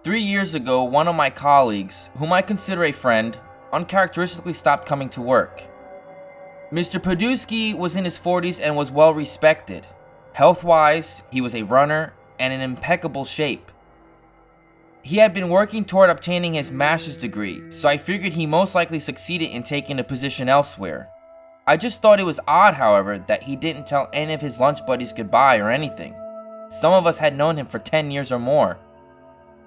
3 years ago, one of my colleagues, whom I consider a friend, uncharacteristically stopped coming to work. Mr. Pedewski was in his 40s and was well respected. Health-wise, he was a runner and in impeccable shape. He had been working toward obtaining his master's degree, so I figured he most likely succeeded in taking a position elsewhere. I just thought it was odd, however, that he didn't tell any of his lunch buddies goodbye or anything. Some of us had known him for 10 years or more.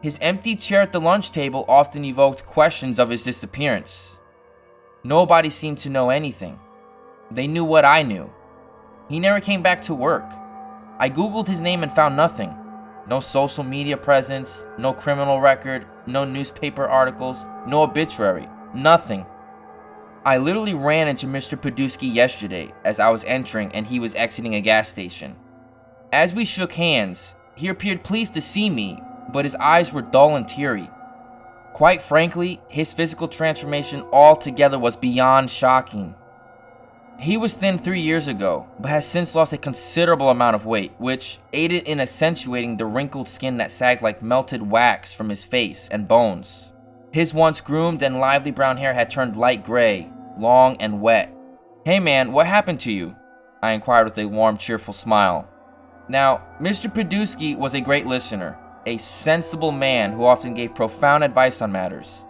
His empty chair at the lunch table often evoked questions of his disappearance. Nobody seemed to know anything. They knew what I knew. He never came back to work. I googled his name and found nothing. No social media presence, no criminal record, no newspaper articles, no obituary, nothing. I literally ran into Mr. Pedewski yesterday as I was entering and he was exiting a gas station. As we shook hands, he appeared pleased to see me, but his eyes were dull and teary. Quite frankly, his physical transformation altogether was beyond shocking. He was thin 3 years ago, but has since lost a considerable amount of weight, which aided in accentuating the wrinkled skin that sagged like melted wax from his face and bones. His once groomed and lively brown hair had turned light gray, long and wet. "Hey man, what happened to you?" I inquired with a warm, cheerful smile. Now, Mr. Pedewski was a great listener, a sensible man who often gave profound advice on matters.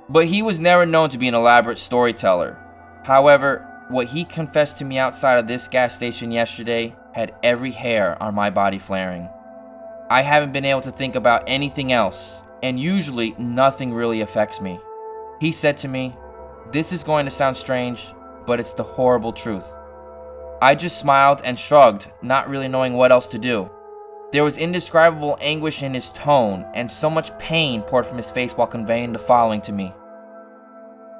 But he was never known to be an elaborate storyteller. However, what he confessed to me outside of this gas station yesterday had every hair on my body flaring. I haven't been able to think about anything else, and usually nothing really affects me. He said to me, "This is going to sound strange, but it's the horrible truth." I just smiled and shrugged, not really knowing what else to do. There was indescribable anguish in his tone, and so much pain poured from his face while conveying the following to me.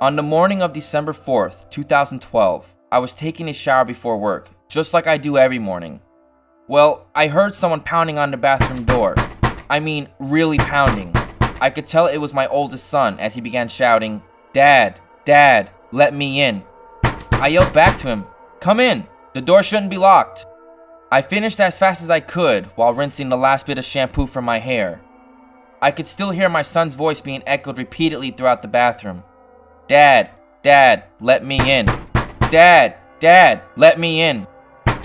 On the morning of December 4th, 2012, I was taking a shower before work, just like I do every morning. Well, I heard someone pounding on the bathroom door. I mean, really pounding. I could tell it was my oldest son as he began shouting, "Dad, Dad, let me in." I yelled back to him, "Come in, the door shouldn't be locked." I finished as fast as I could while rinsing the last bit of shampoo from my hair. I could still hear my son's voice being echoed repeatedly throughout the bathroom. "Dad, Dad, let me in. Dad, Dad, let me in."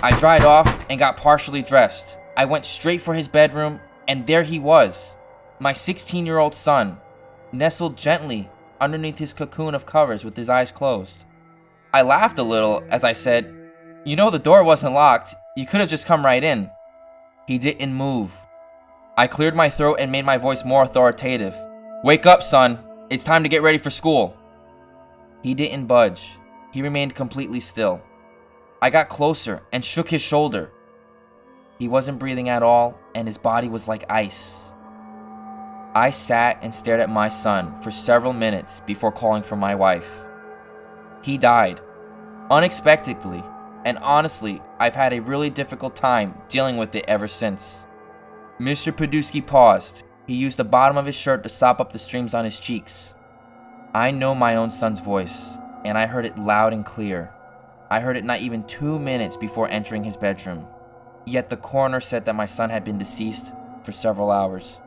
I dried off and got partially dressed. I went straight for his bedroom, and there he was, my 16-year-old son, nestled gently underneath his cocoon of covers with his eyes closed. I laughed a little as I said, "You know the door wasn't locked. You could have just come right in." He didn't move. I cleared my throat and made my voice more authoritative. "Wake up, son. It's time to get ready for school." He didn't budge. He remained completely still. I got closer and shook his shoulder. He wasn't breathing at all, and his body was like ice. I sat and stared at my son for several minutes before calling for my wife. He died, unexpectedly, and honestly, I've had a really difficult time dealing with it ever since. Mr. Pedewski paused. He used the bottom of his shirt to sop up the streams on his cheeks. I know my own son's voice, and I heard it loud and clear. I heard it not even 2 minutes before entering his bedroom. Yet the coroner said that my son had been deceased for several hours.